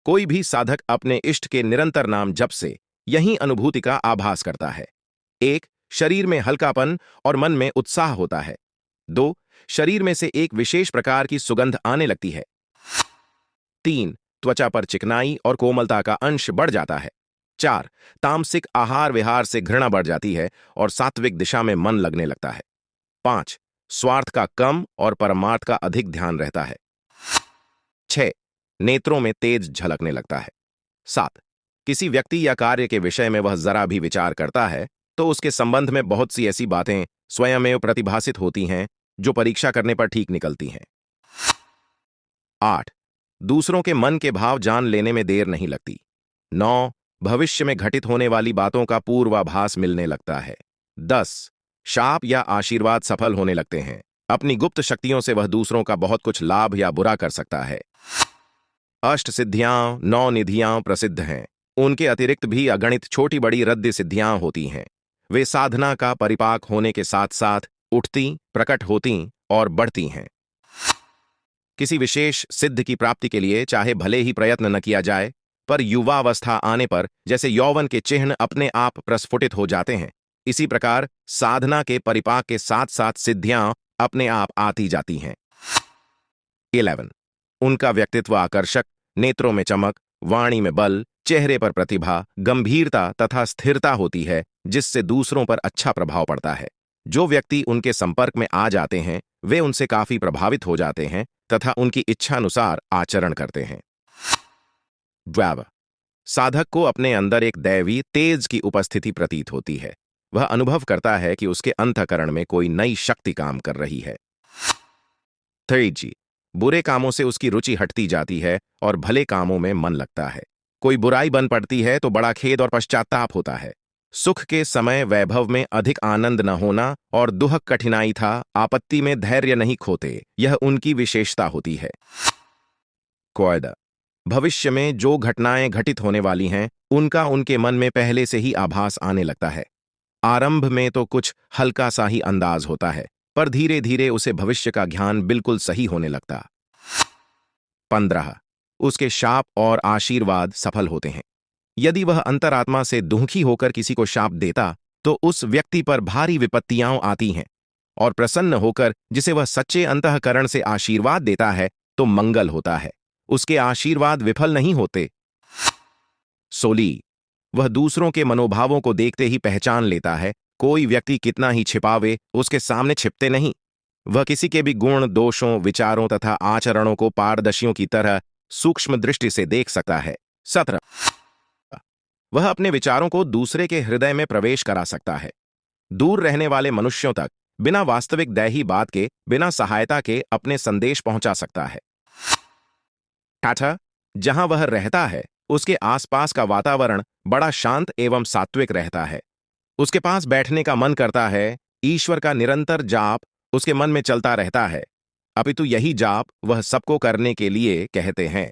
कोई भी साधक अपने इष्ट के निरंतर नाम जप से यही अनुभूति का आभास करता है। 1. शरीर में हल्कापन और मन में उत्साह होता है। 2. शरीर में से एक विशेष प्रकार की सुगंध आने लगती है। 3. त्वचा पर चिकनाई और कोमलता का अंश बढ़ जाता है। 4. तामसिक आहार विहार से घृणा बढ़ जाती है और सात्विक दिशा में मन लगने लगता है। 5. स्वार्थ का कम और परमार्थ का अधिक ध्यान रहता है। 6. नेत्रों में तेज झलकने लगता है। 7. किसी व्यक्ति या कार्य के विषय में वह जरा भी विचार करता है तो उसके संबंध में बहुत सी ऐसी बातें स्वयमेव प्रतिभासित होती हैं जो परीक्षा करने पर ठीक निकलती हैं। 8. दूसरों के मन के भाव जान लेने में देर नहीं लगती। 9. भविष्य में घटित होने वाली बातों का पूर्वाभास मिलने लगता है। 10. शाप या आशीर्वाद सफल होने लगते हैं। अपनी गुप्त शक्तियों से वह दूसरों का बहुत कुछ लाभ या बुरा कर सकता है। अष्ट सिद्धियां, 9 निधियां प्रसिद्ध हैं। उनके अतिरिक्त भी अगणित छोटी बड़ी रद्द सिद्धियां होती हैं। वे साधना का परिपाक होने के साथ साथ उठती, प्रकट होती और बढ़ती हैं। किसी विशेष सिद्ध की प्राप्ति के लिए चाहे भले ही प्रयत्न न किया जाए, पर युवावस्था आने पर जैसे यौवन के चिन्ह अपने आप प्रस्फुटित हो जाते हैं, इसी प्रकार साधना के परिपाक के साथ साथ सिद्धियां अपने आप आती जाती हैं। 11. उनका व्यक्तित्व आकर्षक, नेत्रों में चमक, वाणी में बल, चेहरे पर प्रतिभा, गंभीरता तथा स्थिरता होती है, जिससे दूसरों पर अच्छा प्रभाव पड़ता है। जो व्यक्ति उनके संपर्क में आ जाते हैं वे उनसे काफी प्रभावित हो जाते हैं तथा उनकी इच्छानुसार आचरण करते हैं। 12. साधक को अपने अंदर एक दैवी तेज की उपस्थिति प्रतीत होती है। वह अनुभव करता है कि उसके अंतःकरण में कोई नई शक्ति काम कर रही है। 3. बुरे कामों से उसकी रुचि हटती जाती है और भले कामों में मन लगता है। कोई बुराई बन पड़ती है तो बड़ा खेद और पश्चाताप होता है। सुख के समय वैभव में अधिक आनंद न होना और दुहक कठिनाई था, आपत्ति में धैर्य नहीं खोते, यह उनकी विशेषता होती है। क्वेद. भविष्य में जो घटनाएं घटित होने वाली हैं उनका उनके मन में पहले से ही आभास आने लगता है। आरंभ में तो कुछ हल्का सा ही अंदाज होता है, पर धीरे धीरे उसे भविष्य का ज्ञान बिल्कुल सही होने लगता। 15. उसके शाप और आशीर्वाद सफल होते हैं। यदि वह अंतरात्मा से दुखी होकर किसी को शाप देता तो उस व्यक्ति पर भारी विपत्तियां आती हैं, और प्रसन्न होकर जिसे वह सच्चे अंतःकरण से आशीर्वाद देता है तो मंगल होता है, उसके आशीर्वाद विफल नहीं होते। 16. वह दूसरों के मनोभावों को देखते ही पहचान लेता है। कोई व्यक्ति कितना ही छिपावे उसके सामने छिपते नहीं। वह किसी के भी गुण, दोषों, विचारों तथा आचरणों को पारदर्शियों की तरह सूक्ष्म दृष्टि से देख सकता है। 17. वह अपने विचारों को दूसरे के हृदय में प्रवेश करा सकता है। दूर रहने वाले मनुष्यों तक बिना वास्तविक दैही बात के, बिना सहायता के अपने संदेश पहुंचा सकता है। 18. जहां वह रहता है उसके आसपास का वातावरण बड़ा शांत एवं सात्विक रहता है। उसके पास बैठने का मन करता है। ईश्वर का निरंतर जाप उसके मन में चलता रहता है, अपितु यही जाप वह सबको करने के लिए कहते हैं।